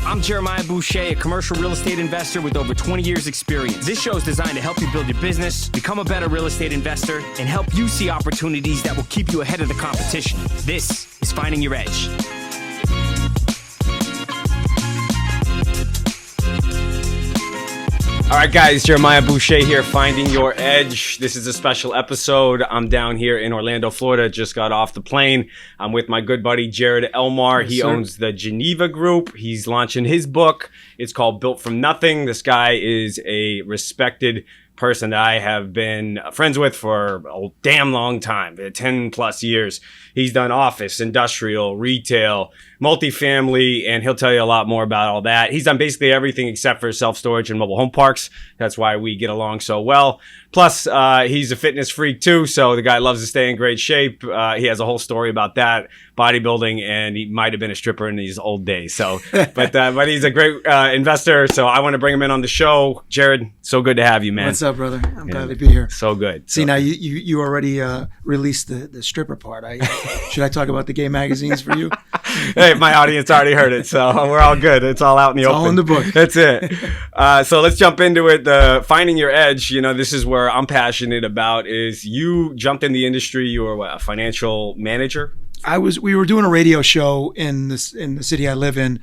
I'm Jeremiah Boucher, a commercial real estate investor with over 20 years experience. This show is designed to help you build your business, become a better real estate investor, and help you see opportunities that will keep you ahead of the competition. This is Finding Your Edge. All right, guys, Jeremiah Boucher here, Finding Your Edge. This is a special episode. I'm down here in Orlando, Florida. Just got off the plane. I'm with my good buddy, Jarred Elmar. He owns the Geneva Group. He's launching his book. It's called Built From Nothing. This guy is a respected person that I have been friends with for a damn long time, 10 plus years. He's done office, industrial, retail, multifamily, and he'll tell you a lot more about all that. He's done basically everything except for self-storage and mobile home parks. That's why we get along so well. Plus, he's a fitness freak too, so the guy loves to stay in great shape. He has a whole story about that, bodybuilding, and he might have been a stripper in his old days. So, but he's a great investor, so I want to bring him in on the show. Jarred, so good to have you, man. What's up, brother? I'm glad to be here. So good. See, now you already released the stripper part. Should I talk about the gay magazines for you? Hey, my audience already heard it, so we're all good. It's all out in the open. It's all in the book. That's it. So let's jump into it. Finding Your Edge, this is where I'm passionate about is you jumped in the industry. You were a financial manager? We were doing a radio show in the city I live in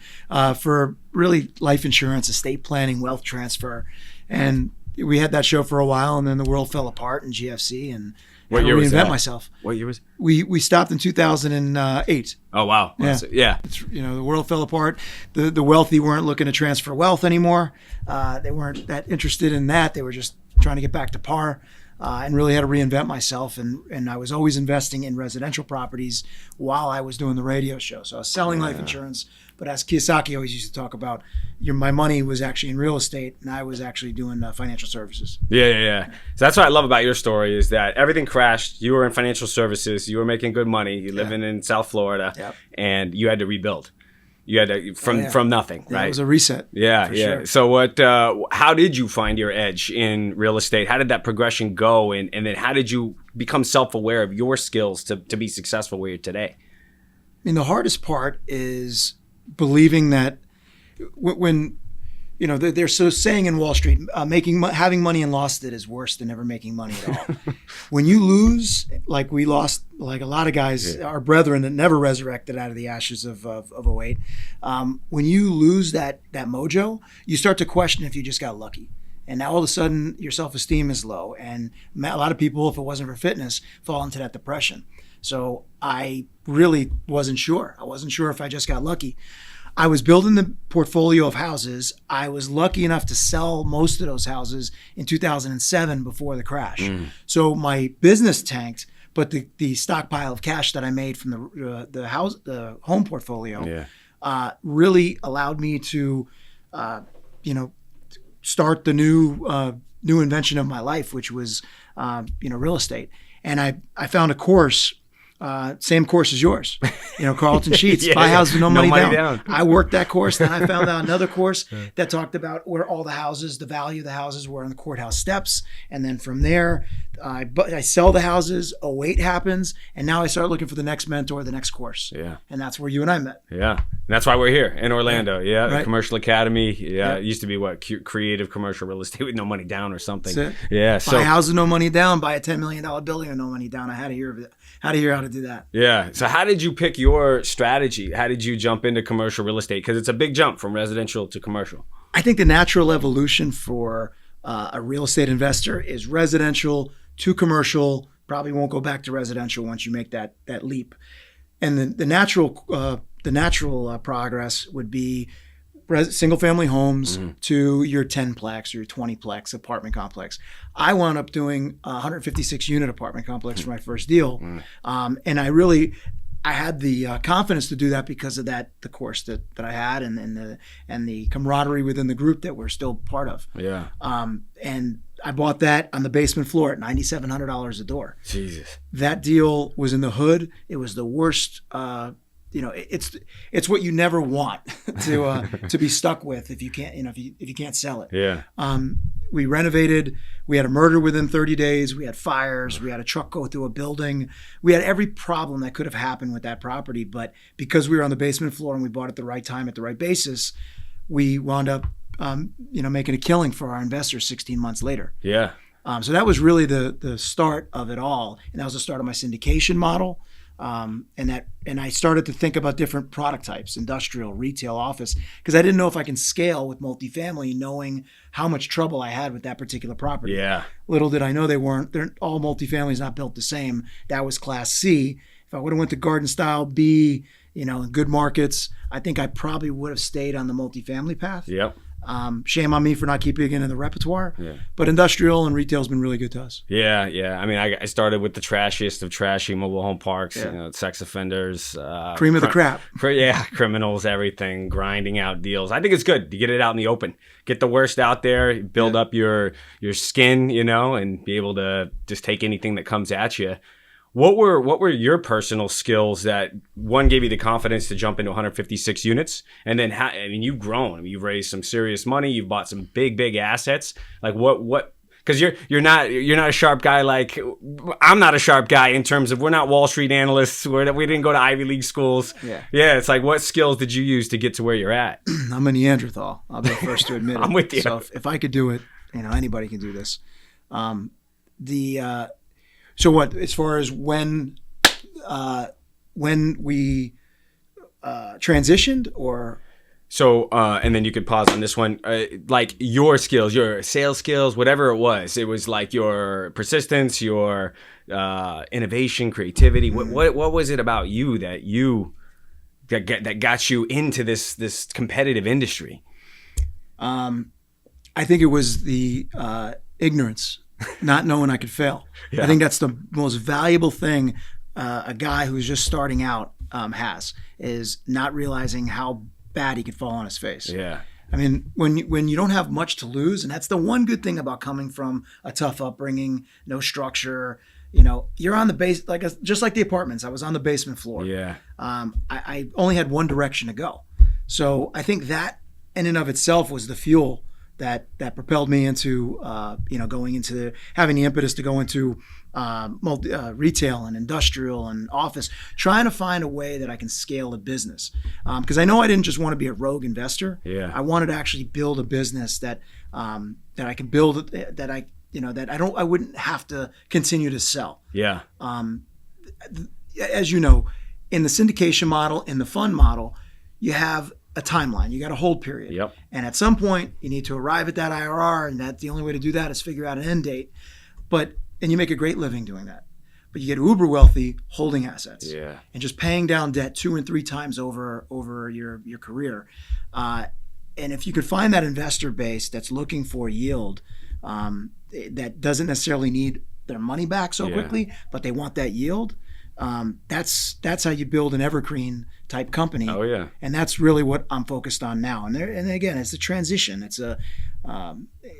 for really life insurance, estate planning, wealth transfer. And we had that show for a while, and then the world fell apart in GFC, and what year was that? Myself. What year was it? We stopped in 2008. Oh, wow. Yeah. The world fell apart. The wealthy weren't looking to transfer wealth anymore. They weren't that interested in that. They were just trying to get back to par. And really had to reinvent myself. And I was always investing in residential properties while I was doing the radio show. So I was selling life insurance, but as Kiyosaki always used to talk about, my money was actually in real estate, and I was actually doing financial services. Yeah. So that's what I love about your story is that everything crashed. You were in financial services. You were making good money. You're living in South Florida, and you had to rebuild. You had to from nothing, right? It was a reset. Yeah. Sure. So how did you find your edge in real estate? How did that progression go? And then how did you become self-aware of your skills to be successful where you're today? The hardest part is believing that when they're so saying in Wall Street, having money and lost it is worse than never making money at all. When you lose, like we lost, like a lot of guys, our brethren that never resurrected out of the ashes of 08, when you lose that mojo, you start to question if you just got lucky. And now all of a sudden your self-esteem is low. And a lot of people, if it wasn't for fitness, fall into that depression. So I really wasn't sure. I wasn't sure if I just got lucky. I was building the portfolio of houses. I was lucky enough to sell most of those houses in 2007 before the crash. So my business tanked, but the stockpile of cash that I made from the home portfolio really allowed me to start the new invention of my life, which was real estate. And I found a course. Same course as yours, Carlton Sheets, buy houses with no money down. I worked that course. Then I found out another course that talked about where all the value of the houses were on the courthouse steps. And then from there, I sell the houses, 08 happens. And now I start looking for the next mentor, the next course. Yeah. And that's where you and I met. Yeah. And that's why we're here in Orlando. Yeah. Right. The Commercial Academy. Yeah. It used to be creative commercial real estate with no money down or something. That's it. Yeah. Buy houses, no money down, buy a $10 million building with no money down. I had to hear how to do that. Yeah. So how did you pick your strategy? How did you jump into commercial real estate? Because it's a big jump from residential to commercial. I think the natural evolution for a real estate investor is residential to commercial. Probably won't go back to residential once you make that leap. And the natural progress would be single family homes to your 10-plex or your 20-plex apartment complex. I wound up doing a 156 unit apartment complex for my first deal. And I had the confidence to do that because of the course that I had and the camaraderie within the group that we're still part of. Yeah. And I bought that on the basement floor at $9,700 a door. Jesus. That deal was in the hood. It was the worst. It's what you never want to be stuck with if you can't if you can't sell it. Yeah. We renovated. We had a murder within 30 days. We had fires. We had a truck go through a building. We had every problem that could have happened with that property. But because we were on the basement floor and we bought it at the right time at the right basis, we wound up, making a killing for our investors 16 months later. Yeah. So that was really the start of it all, and that was the start of my syndication model. And I started to think about different product types: industrial, retail, office, because I didn't know if I can scale with multifamily, knowing how much trouble I had with that particular property. Yeah. Little did I know they're all multifamilies not built the same. That was Class C. If I would have went to garden style B, in good markets, I think I probably would have stayed on the multifamily path. Yep. Shame on me for not keeping it in the repertoire. Yeah. But industrial and retail has been really good to us. Yeah, yeah. I mean, I started with the trashiest of trashy mobile home parks, sex offenders. Cream of the crap. Criminals, everything, grinding out deals. I think it's good to get it out in the open. Get the worst out there, build up your skin, and be able to just take anything that comes at you. What were your personal skills that, one, gave you the confidence to jump into 156 units, and then you've grown. You've raised some serious money. You've bought some big assets. Like what? Because you're not a sharp guy. Like, I'm not a sharp guy in terms of, we're not Wall Street analysts. We didn't go to Ivy League schools. Yeah. It's like, what skills did you use to get to where you're at? I'm a Neanderthal. I'll be the first to admit it. I'm with you. So if I could do it, anybody can do this. So what, as far as when we transitioned, or? So, and then you could pause on this one, like your skills, your sales skills, whatever it was like your persistence, your innovation, creativity. What was it about you that got you into this competitive industry? I think it was the ignorance. Not knowing I could fail. Yeah. I think that's the most valuable thing a guy who's just starting out has, is not realizing how bad he could fall on his face. Yeah. I mean, when you don't have much to lose, and that's the one good thing about coming from a tough upbringing, no structure. You're on the base, just like the apartments. I was on the basement floor. Yeah. I only had one direction to go. So I think that in and of itself was the fuel that propelled me into going into having the impetus to go into retail and industrial and office, trying to find a way that I can scale a business, because I know I didn't just want to be a rogue investor. Yeah. I wanted to actually build a business that I can build, that I wouldn't have to continue to sell. Yeah. As you know, in the syndication model, in the fund model, you have a timeline. You got a hold period. Yep. And at some point, you need to arrive at that IRR, and that's the only way to do that is figure out an end date. And you make a great living doing that. But you get uber wealthy holding assets. Yeah. And just paying down debt 2 and 3 times over your career. And if you could find that investor base that's looking for yield, that doesn't necessarily need their money back so quickly, but they want that yield, that's how you build an evergreen type company. Oh yeah. And that's really what I'm focused on now. And again, it's a transition. It's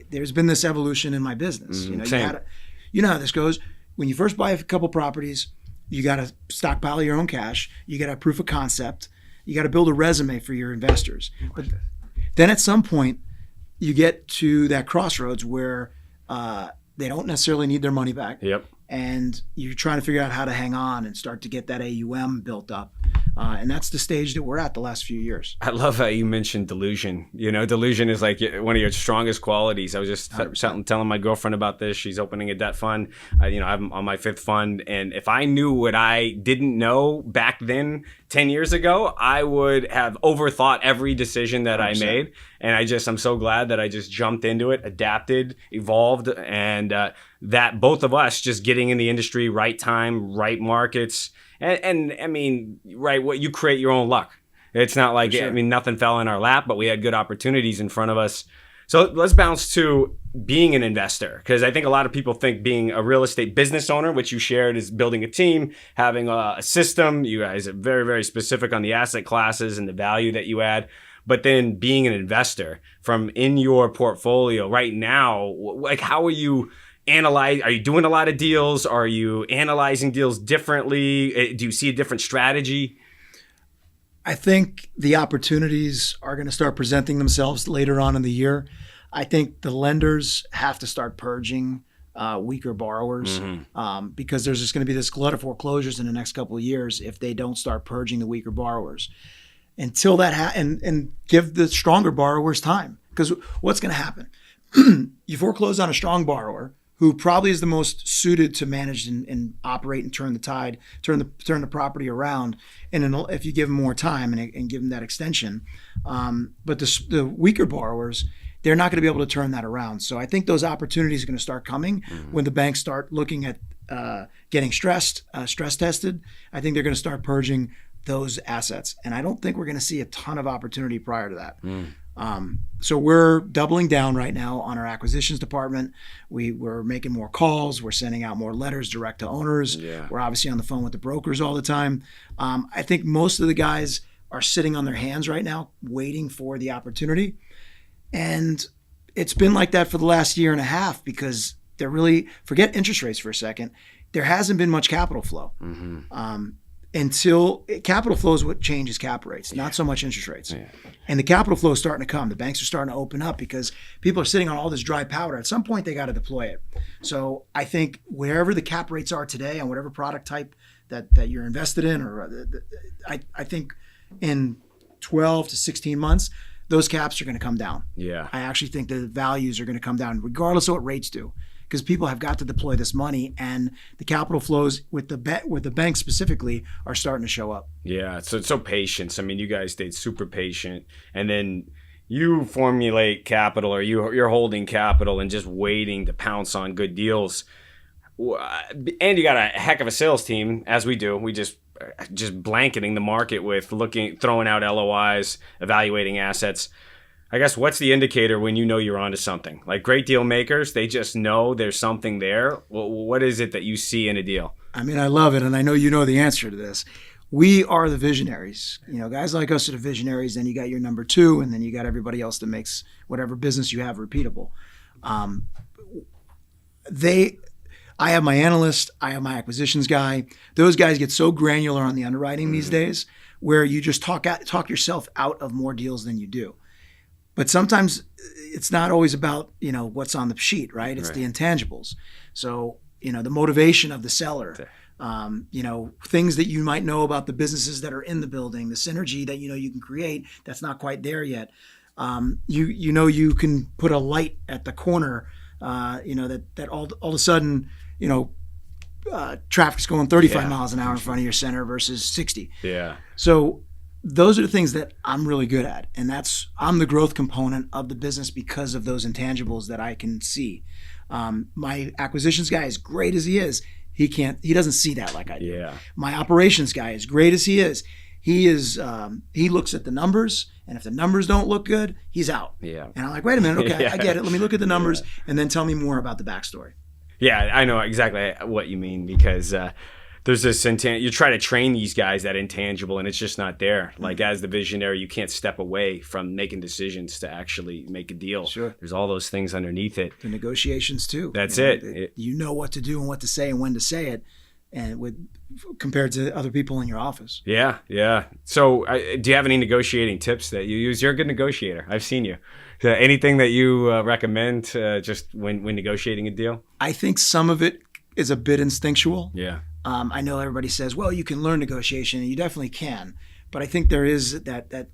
there's been this evolution in my business. You know how this goes. When you first buy a couple properties, you got to stockpile your own cash. You got to have proof of concept. You got to build a resume for your investors. But then at some point, you get to that crossroads where they don't necessarily need their money back. Yep. And you're trying to figure out how to hang on and start to get that AUM built up. And that's the stage that we're at the last few years. I love how you mentioned delusion. Delusion is like one of your strongest qualities. I was just telling my girlfriend about this. She's opening a debt fund. I'm on my 5th fund. And if I knew what I didn't know back then, 10 years ago, I would have overthought every decision that 100%. I made. And I'm so glad that I just jumped into it, adapted, evolved, and that both of us just getting in the industry, right time, right markets. And I mean, right, what you create your own luck. It's not like, sure. Nothing fell in our lap, but we had good opportunities in front of us. So let's bounce to being an investor, because I think a lot of people think being a real estate business owner, which you shared, is building a team, having a system. You guys are very, very specific on the asset classes and the value that you add. But then being an investor from in your portfolio right now, like how are you analyze? Are you doing a lot of deals? Are you analyzing deals differently? Do you see a different strategy? I think the opportunities are going to start presenting themselves later on in the year. I think the lenders have to start purging weaker borrowers, because there's just going to be this glut of foreclosures in the next couple of years if they don't start purging the weaker borrowers. until that and give the stronger borrowers time. Because what's going to happen? You foreclose on a strong borrower who probably is the most suited to manage and operate and turn the tide, turn the property around. And if you give them more time and give them that extension, but the weaker borrowers, they're not going to be able to turn that around. So I think those opportunities are going to start coming when the banks start looking at getting stress tested. I think they're going to start purging those assets. And I don't think we're going to see a ton of opportunity prior to that. So we're doubling down right now on our acquisitions department. We're making more calls. We're sending out more letters direct to owners. Yeah. We're obviously on the phone with the brokers all the time. I think most of the guys are sitting on their hands right now, waiting for the opportunity. And it's been like that for the last year and a half because they're really, forget interest rates for a second, there hasn't been much capital flow. Until capital flow is what changes cap rates, not so much interest rates. Yeah. And the capital flow is starting to come. The banks are starting to open up because people are sitting on all this dry powder. At some point, they got to deploy it. So I think wherever the cap rates are today on whatever product type that you're invested in, or I think in 12 to 16 months, those caps are going to come down. Yeah, I actually think the values are going to come down regardless of what rates do, because people have got to deploy this money, and the capital flows with the banks specifically are starting to show up. Yeah, so patience. I mean, you guys stayed super patient, and then you formulate capital, or you're holding capital and just waiting to pounce on good deals. And you got a heck of a sales team, as we do. We just blanketing the market with throwing out LOIs, evaluating assets. I guess what's the indicator when you know you're onto something? Like great deal makers, they just know there's something there. Well, what is it that you see in a deal? I mean, I love it, and I know you know the answer to this. We are the visionaries. You know, guys like us are the visionaries. Then you got your number two, and then you got everybody else that makes whatever business you have repeatable. I have my analyst, I have my acquisitions guy. Those guys get so granular on the underwriting these days, where you just talk yourself out of more deals than you do. But sometimes it's not always about, what's on the sheet, right? It's the intangibles. So, the motivation of the seller, things that you might know about the businesses that are in the building, the synergy that, you can create that's not quite there yet. You can put a light at the corner, that all of a sudden, traffic's going 35 miles an hour in front of your center versus 60. Yeah. So those are the things that I'm really good at. And I'm the growth component of the business because of those intangibles that I can see. My acquisitions guy, as great as he is, he doesn't see that like I do. Yeah. My operations guy, as great as he looks at the numbers, and if the numbers don't look good, he's out. Yeah. And I'm like, wait a minute, okay, I get it. Let me look at the numbers and then tell me more about the backstory. Yeah, I know exactly what you mean, because there's this you try to train these guys that intangible, and it's just not there. Like as the visionary, you can't step away from making decisions to actually make a deal. Sure. There's all those things underneath it. The negotiations too. That's it. You know what to do and what to say and when to say it, and compared to other people in your office. Yeah. So do you have any negotiating tips that you use? You're a good negotiator. I've seen you. Anything that you recommend just when negotiating a deal? I think some of it is a bit instinctual. Yeah. I know everybody says, well, you can learn negotiation, and you definitely can. But I think there is that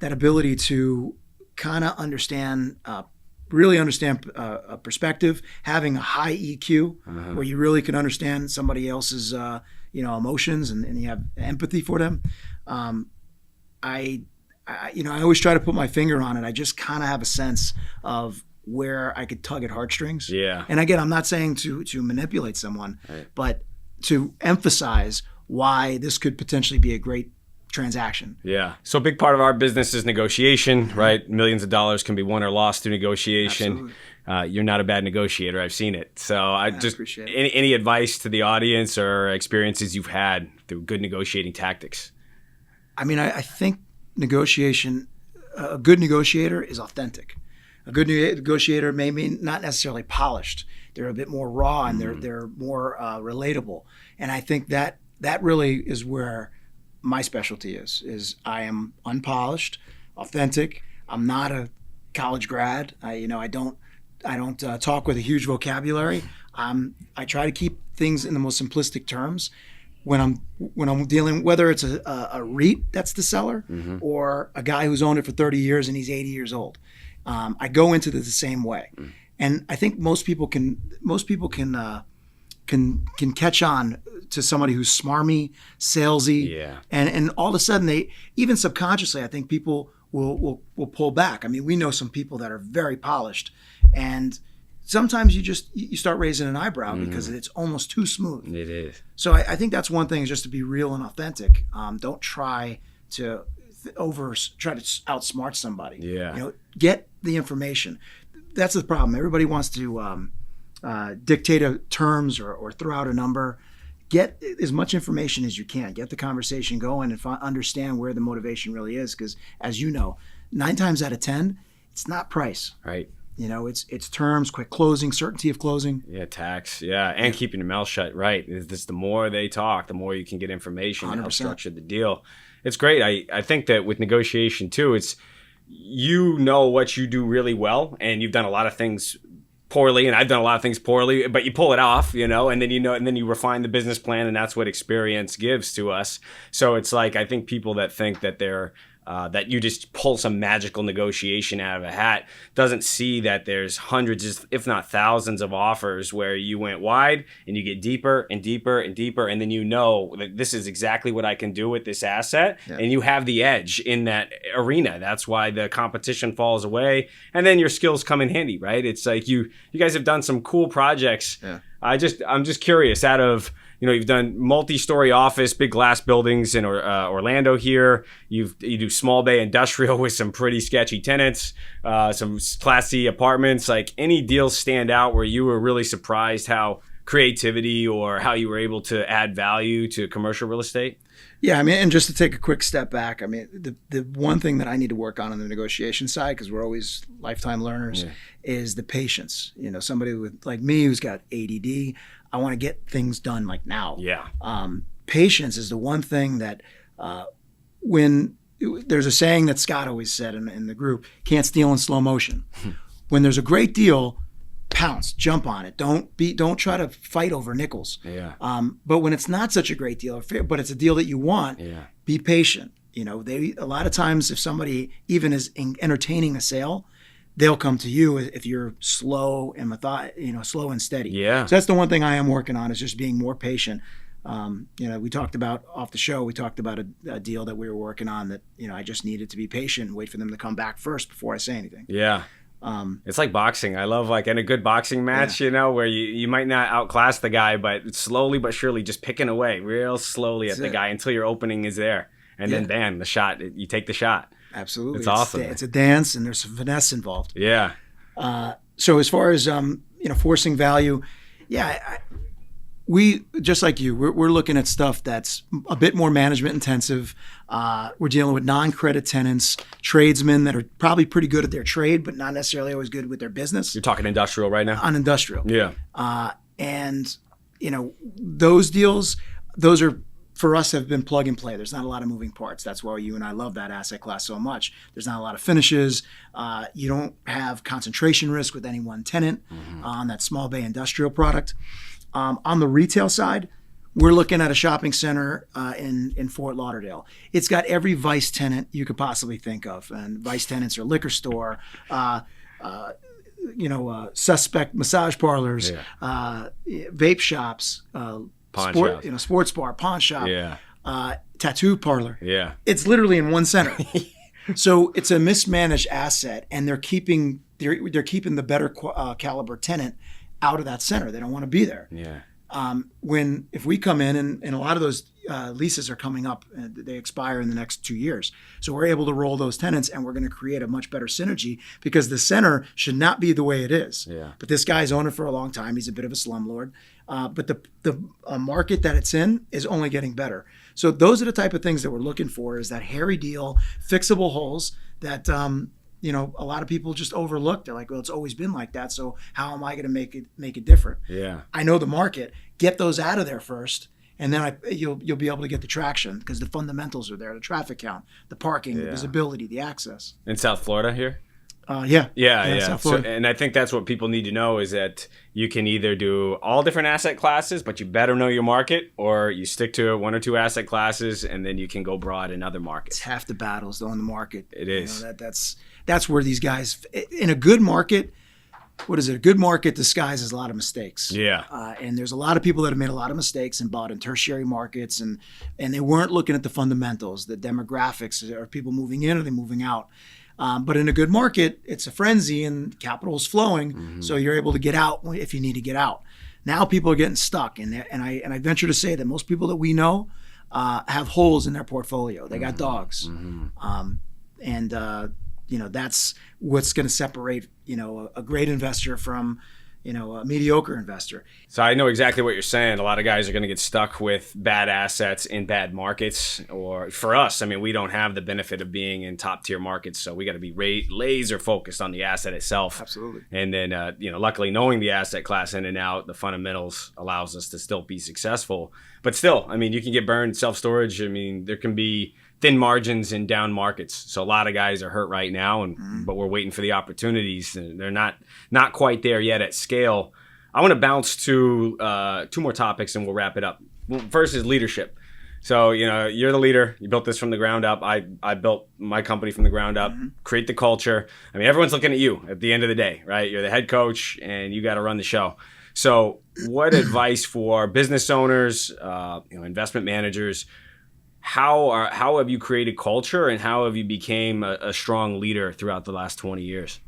ability to kind of understand, really understand a perspective, having a high EQ where you really can understand somebody else's emotions and you have empathy for them. I always try to put my finger on it. I just kind of have a sense of where I could tug at heartstrings. Yeah. And again, I'm not saying to manipulate someone, but to emphasize why this could potentially be a great transaction. Yeah. So a big part of our business is negotiation, right? Millions of dollars can be won or lost through negotiation. You're not a bad negotiator. I've seen it. So I just appreciate it. Any advice to the audience or experiences you've had through good negotiating tactics? I mean, I think negotiation, a good negotiator is authentic. A good negotiator may be not necessarily polished. They're a bit more raw and they're more relatable. And I think that really is where my specialty is I am unpolished, authentic. I'm not a college grad. I don't talk with a huge vocabulary. I try to keep things in the most simplistic terms, when I'm dealing, whether it's a REIT that's the seller or a guy who's owned it for 30 years and he's 80 years old. I go into this the same way. And I think most people can catch on to somebody who's smarmy, salesy, and all of a sudden they, even subconsciously, I think people will pull back. I mean, we know some people that are very polished, and sometimes you start raising an eyebrow because it's almost too smooth. It is. So I think that's one thing, is just to be real and authentic. Don't try to try to outsmart somebody. Yeah. Get the information. That's the problem. Everybody wants to dictate terms or throw out a number. Get as much information as you can. Get the conversation going and understand where the motivation really is. Because as you know, 9 times out of 10, it's not price. Right. It's terms, quick closing, certainty of closing. Yeah, tax. Yeah, and keeping your mouth shut. Right. The more they talk, the more you can get information and help structure the deal. It's great. I think that with negotiation too, it's what you do really well, and you've done a lot of things poorly, and I've done a lot of things poorly, but you pull it off, and then you refine the business plan, and that's what experience gives to us. So it's like, I think people that think that they're that you just pull some magical negotiation out of a hat doesn't see that there's hundreds, if not thousands, of offers where you went wide and you get deeper and deeper and deeper, and then that this is exactly what I can do with this asset, and you have the edge in that arena. That's why the competition falls away, and then your skills come in handy, right? It's like you guys have done some cool projects. Yeah. I'm just curious, out of you've done multi-story office, big glass buildings in Orlando here. You do small bay industrial with some pretty sketchy tenants, some Class C apartments. Like, any deals stand out where you were really surprised how creativity or how you were able to add value to commercial real estate? Yeah, I mean, and just to take a quick step back, I mean, the one thing that I need to work on the negotiation side, because we're always lifetime learners, is the patience. Somebody like me who's got ADD, I want to get things done like now. Yeah. Patience is the one thing that when there's a saying that Scott always said in the group, can't steal in slow motion. When there's a great deal, pounce, jump on it. Don't try to fight over nickels. Yeah. But when it's not such a great deal, but it's a deal that you want, be patient. A lot of times, if somebody even is entertaining a sale, they'll come to you if you're slow and slow and steady. Yeah. So that's the one thing I am working on, is just being more patient. We talked about off the show, we talked about a deal that we were working on that, I just needed to be patient and wait for them to come back first before I say anything. Yeah. It's like boxing. I love, in a good boxing match, where you might not outclass the guy, but slowly but surely just picking away real slowly at the guy until your opening is there. And then bam, the shot, you take the shot. Absolutely. It's awesome. It's a dance, and there's some finesse involved. Yeah. So as far as, forcing value, we, just like you, we're looking at stuff that's a bit more management intensive. We're dealing with non-credit tenants, tradesmen that are probably pretty good at their trade, but not necessarily always good with their business. You're talking industrial right now? On industrial. Yeah. And, those deals, those are, for us, have been plug and play. There's not a lot of moving parts. That's why you and I love that asset class so much. There's not a lot of finishes. You don't have concentration risk with any one tenant on that small bay industrial product. On the retail side, we're looking at a shopping center in Fort Lauderdale. It's got every vice tenant you could possibly think of. And vice tenants are liquor store, suspect massage parlors, vape shops, sports bar, pawn shop, tattoo parlor. Yeah. It's literally in one center. So it's a mismanaged asset, and they're keeping the better caliber tenant out of that center. They don't want to be there. Yeah. If we come in, and a lot of those leases are coming up, they expire in the next 2 years. So we're able to roll those tenants, and we're going to create a much better synergy, because the center should not be the way it is. Yeah. But this guy's owned it for a long time. He's a bit of a slumlord. But the market that it's in is only getting better. So those are the type of things that we're looking for, is that hairy deal, fixable holes that, a lot of people just overlook. They're like, well, it's always been like that, so how am I going to make it different? Yeah. I know the market. Get those out of there first, and then you'll be able to get the traction, because the fundamentals are there: the traffic count, the parking, the visibility, the access. In South Florida here? Yeah. South So, Florida. and I think that's what people need to know is that you can either do all different asset classes, but you better know your market, or you stick to one or two asset classes, and then you can go broad in other markets. It's half the battles though in the market. It is. You know, that's where these guys in a good market. What is it? A good market disguises a lot of mistakes. Yeah. And there's a lot of people that have made a lot of mistakes and bought in tertiary markets, and they weren't looking at the fundamentals, the demographics. Are people moving in? Are they moving out? But in a good market, it's a frenzy and capital is flowing, so you're able to get out if you need to get out. Now people are getting stuck, and I venture to say that most people that we know have holes in their portfolio. They got dogs, that's what's going to separate a great investor from a mediocre investor. So I know exactly what you're saying. A lot of guys are going to get stuck with bad assets in bad markets. Or for us, I mean, we don't have the benefit of being in top tier markets, so we got to be laser focused on the asset itself. Absolutely. And then, luckily knowing the asset class in and out, the fundamentals allows us to still be successful. But still, I mean, you can get burned self-storage. I mean, there can be thin margins in down markets. So a lot of guys are hurt right now, but we're waiting for the opportunities. And they're not quite there yet at scale. I want to bounce to two more topics and we'll wrap it up. First is leadership. So, you're the leader. You built this from the ground up. I built my company from the ground up, create the culture. I mean, everyone's looking at you at the end of the day, right? You're the head coach and you got to run the show. So what advice for business owners, investment managers? How have you created culture, and how have you became a strong leader throughout the last 20 years?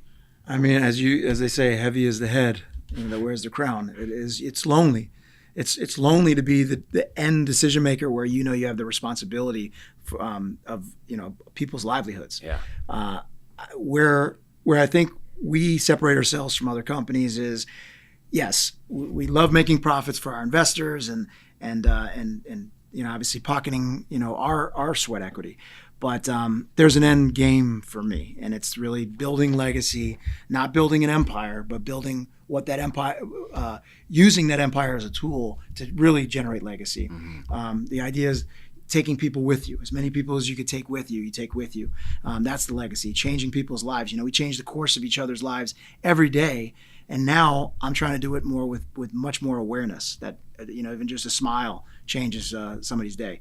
I mean, as they say, heavy is the head that wears the crown. It's lonely. It's lonely to be the end decision maker where you have the responsibility of people's livelihoods. Yeah. Where I think we separate ourselves from other companies is, yes, we love making profits for our investors and obviously pocketing, our sweat equity. But there's an end game for me, and it's really building legacy, not building an empire, but building what that empire, using that empire as a tool to really generate legacy. The idea is taking people with you, as many people as you could take with you, you take with you. That's the legacy, changing people's lives. We change the course of each other's lives every day. And now I'm trying to do it more with much more awareness that, even just a smile changes somebody's day.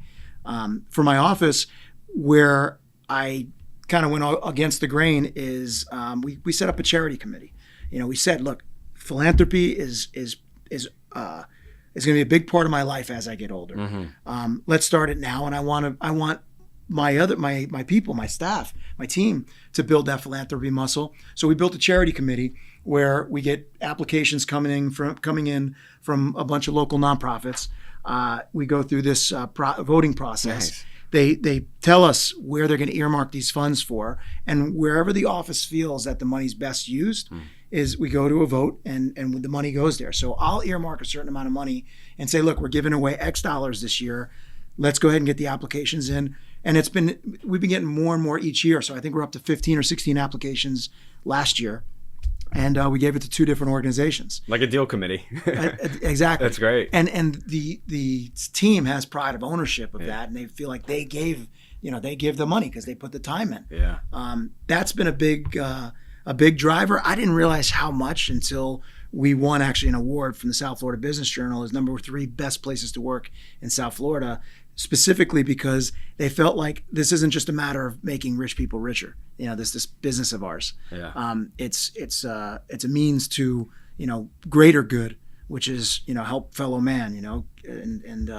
For my office, where I kind of went against the grain is we set up a charity committee. We said, look, philanthropy is going to be a big part of my life as I get older. Let's start it now. And I want my people, my staff, my team to build that philanthropy muscle. So we built a charity committee where we get applications coming in from a bunch of local nonprofits. We go through this voting process. Nice. They tell us where they're going to earmark these funds for, and wherever the office feels that the money's best used is we go to a vote and the money goes there. So I'll earmark a certain amount of money and say, look, we're giving away X dollars this year. Let's go ahead and get the applications in. And we've been getting more and more each year. So I think we're up to 15 or 16 applications last year. And we gave it to two different organizations. Like a deal committee. Exactly. That's great. And the team has pride of ownership of that, and they feel like they gave the money because they put the time in. Yeah. That's been a big driver. I didn't realize how much until we won actually an award from the South Florida Business Journal as #3 best places to work in South Florida, specifically because they felt like this isn't just a matter of making rich people richer. This business of ours. Yeah. It's a means to greater good, which is help fellow man. And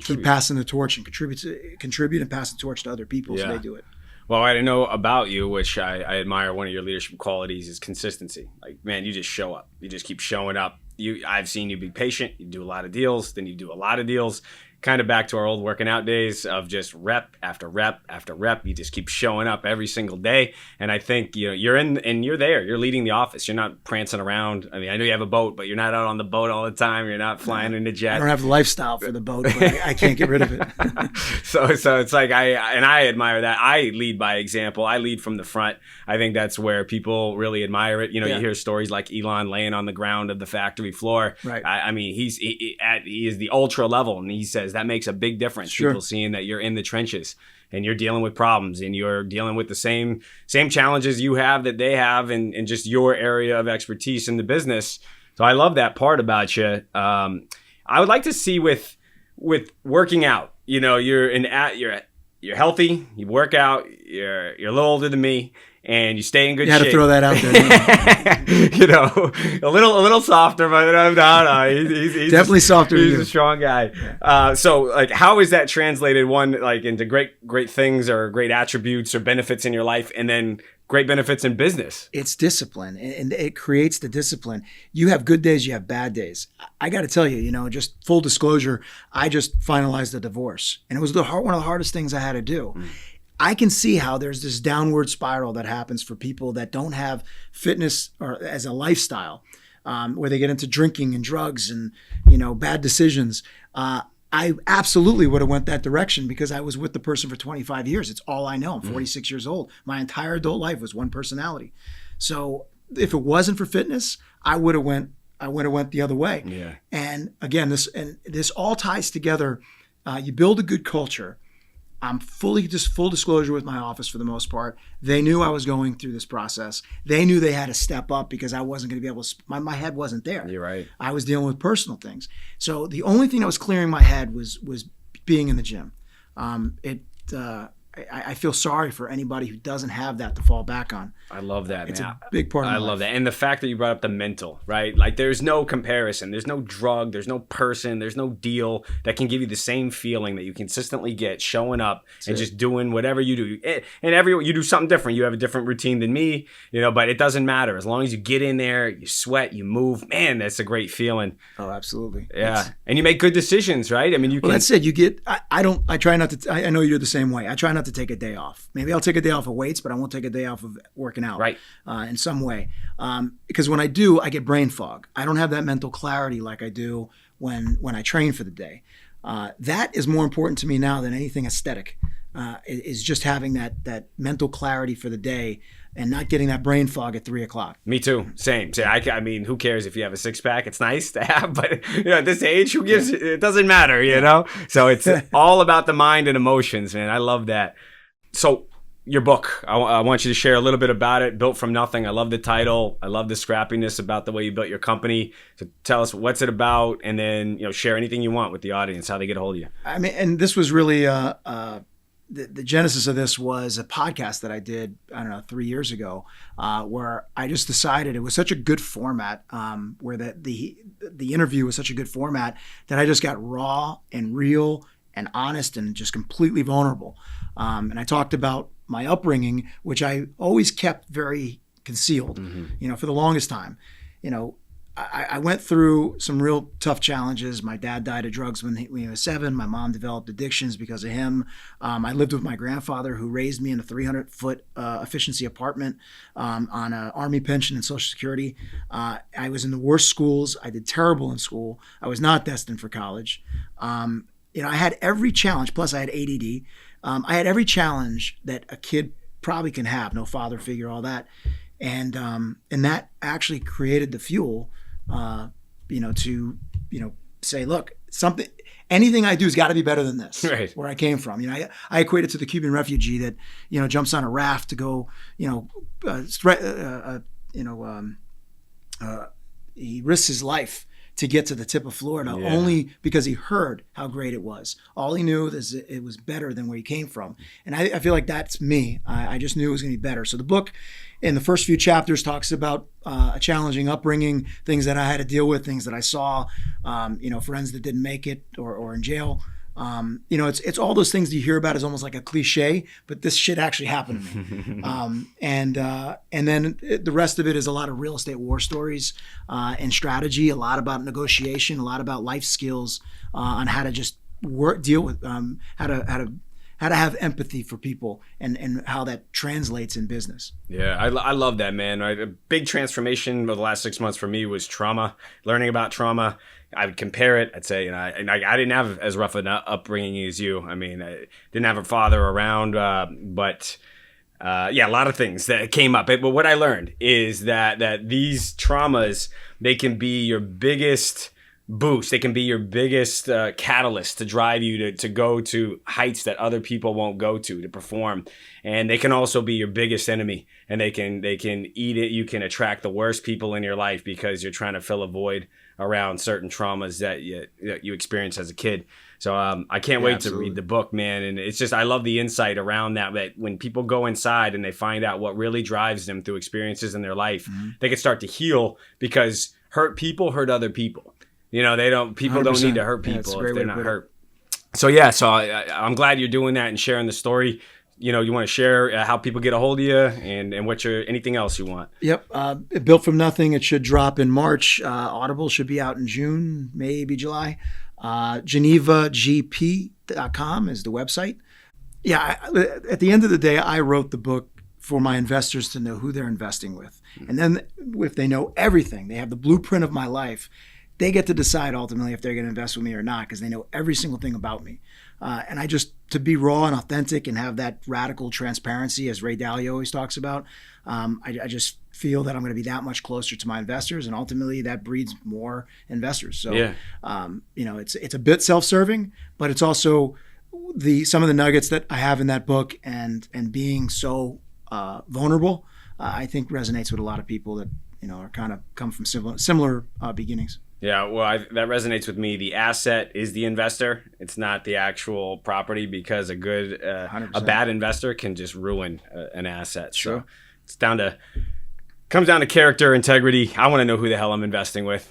keep passing the torch and contribute and pass the torch to other people. Yeah. So they do it. Well, I know about you, which I admire. One of your leadership qualities is consistency. Like, man, you just show up. You just keep showing up. I've seen you be patient. You do a lot of deals, then you do a lot of deals. Kind of back to our old working out days of just rep after rep after rep. You just keep showing up every single day. And I think you're in and you're there. You're leading the office. You're not prancing around. I mean, I know you have a boat, but you're not out on the boat all the time. You're not flying in a jet. I don't have the lifestyle for the boat, but I can't get rid of it. So it's like I admire that. I lead by example. I lead from the front. I think that's where people really admire it. You hear stories like Elon laying on the ground of the factory floor. Right. I mean, he is the ultra level, and he says, that makes a big difference. Sure. People seeing that you're in the trenches and you're dealing with problems and you're dealing with the same challenges you have that they have in just your area of expertise in the business. So I love that part about you. I would like to see with working out, you know, you're healthy, you work out, you're a little older than me, and you stay in good shape. You had to throw that out there. You know, a little softer, but no, he's definitely softer. He's a strong guy. Yeah. So, like, how is that translated? One, like, into great things or great attributes or benefits in your life, and then great benefits in business. It's discipline, and it creates the discipline. You have good days, you have bad days. I got to tell you, you know, just full disclosure, I just finalized a divorce, and it was one of the hardest things I had to do. I can see how there's this downward spiral that happens for people that don't have fitness or as a lifestyle, where they get into drinking and drugs and, you know, bad decisions. I absolutely would have went that direction because I was with the person for 25 years. It's all I know. I'm 46 years old. My entire adult life was one personality. So if it wasn't for fitness, I would have went the other way. Yeah. And again, this all ties together. You build a good culture. I'm full disclosure with my office for the most part. They knew I was going through this process. They knew they had to step up because I wasn't going to be able to, my head wasn't there. You're right. I was dealing with personal things. So the only thing that was clearing my head was being in the gym. I feel sorry for anybody who doesn't have that to fall back on. I love that, it's man. It's a big part of my life. I love life. that. And the fact that you brought up the mental, right? Like, there's no comparison. There's no drug. There's no person. There's no deal that can give you the same feeling that you consistently get showing up and just doing whatever you do. And you do something different. You have a different routine than me, you know, but it doesn't matter. As long as you get in there, you sweat, you move, man, that's a great feeling. Oh, absolutely. Yeah. And you make good decisions, right? I mean, that's it. You get, I try not to, I know you're the same way. I try not to take a day off. Maybe I'll take a day off of weights, but I won't take a day off of working out, right? In some way, because when I do, I get brain fog. I don't have that mental clarity like I do when I train for the day. That is more important to me now than anything aesthetic. Is just having that mental clarity for the day and not getting that brain fog at 3:00. Me too. Same. I mean, who cares if you have a six pack? It's nice to have, but you know, at this age, who gives? It doesn't matter, you know. So it's all about the mind and emotions, man. I love that. So your book, I want you to share a little bit about it. Built from Nothing. I love the title. I love the scrappiness about the way you built your company. So tell us what's it about, and then, you know, share anything you want with the audience, how they get a hold of you. I mean, and this was really the genesis of this was a podcast that I did, I don't know, 3 years ago, where I just decided it was such a good format, where the interview was such a good format that I just got raw and real and honest and just completely vulnerable. And I talked about my upbringing, which I always kept very concealed, you know, for the longest time. You know, I went through some real tough challenges. My dad died of drugs when he was 7. My mom developed addictions because of him. I lived with my grandfather, who raised me in a 300-foot efficiency apartment on an Army pension and Social Security. I was in the worst schools. I did terrible in school. I was not destined for college. You know, I had every challenge, plus I had ADD. I had every challenge that a kid probably can have, no father figure, all that. And that actually created the fuel, you know, to, you know, say, look, anything I do has got to be better than this, right, where I came from. You know, I equate it to the Cuban refugee that, you know, jumps on a raft to go, you know, he risks his life to get to the tip of Florida, only because he heard how great it was. All he knew is that it was better than where he came from. And I feel like that's me. I just knew it was going to be better. So the book, in the first few chapters, talks about a challenging upbringing, things that I had to deal with, things that I saw, you know, friends that didn't make it or in jail. You know, it's all those things that you hear about is almost like a cliche, but this shit actually happened to me. And then the rest of it is a lot of real estate war stories and strategy, a lot about negotiation, a lot about life skills on how to just deal with how to have empathy for people and how that translates in business. Yeah, I love that, man. Right? A big transformation of the last 6 months for me was trauma, learning about trauma. I would compare it. I'd say, you know, I didn't have as rough an upbringing as you. I mean, I didn't have a father around, but a lot of things that came up. But what I learned is that these traumas, they can be your biggest boost. They can be your biggest catalyst to drive you to go to heights that other people won't go to perform. And they can also be your biggest enemy, and they can eat it. You can attract the worst people in your life because you're trying to fill a void around certain traumas that you experienced as a kid. So I can't wait to read the book, man. And it's just, I love the insight around that when people go inside and they find out what really drives them through experiences in their life, they can start to heal, because hurt people hurt other people. You know, people 100%. Don't need to hurt people if they're not hurt. So I'm glad you're doing that and sharing the story. You know, you want to share how people get a hold of you and anything else you want. Yep. Built from Nothing. It should drop in March. Audible should be out in June, maybe July. GenevaGP.com is the website. Yeah. At the end of the day, I wrote the book for my investors to know who they're investing with. And then if they know everything, they have the blueprint of my life, they get to decide ultimately if they're going to invest with me or not, because they know every single thing about me. And to be raw and authentic and have that radical transparency, as Ray Dalio always talks about, I just feel that I'm going to be that much closer to my investors, and ultimately that breeds more investors. So, it's a bit self-serving, but it's also some of the nuggets that I have in that book and being so vulnerable, I think resonates with a lot of people that, are kind of come from similar beginnings. Yeah, well, that resonates with me. The asset is the investor. It's not the actual property, because a bad investor can just ruin an asset. Sure. So it's comes down to character, integrity. I want to know who the hell I'm investing with.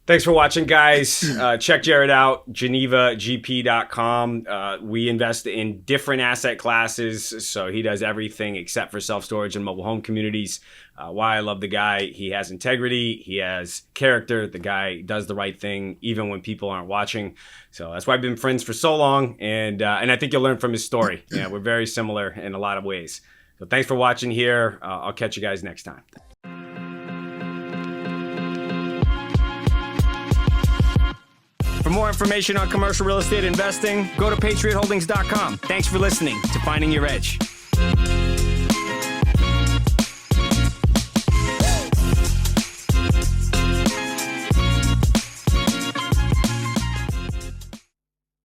Thanks for watching, guys. Check Jarred out, GenevaGP.com. We invest in different asset classes, so he does everything except for self-storage and mobile home communities. Why I love the guy: he has integrity, he has character. The guy does the right thing even when people aren't watching. So that's why I've been friends for so long, and I think you'll learn from his story. Yeah, we're very similar in a lot of ways. So thanks for watching here. I'll catch you guys next time. For more information on commercial real estate investing, go to patriotholdings.com. Thanks for listening to Finding Your Edge.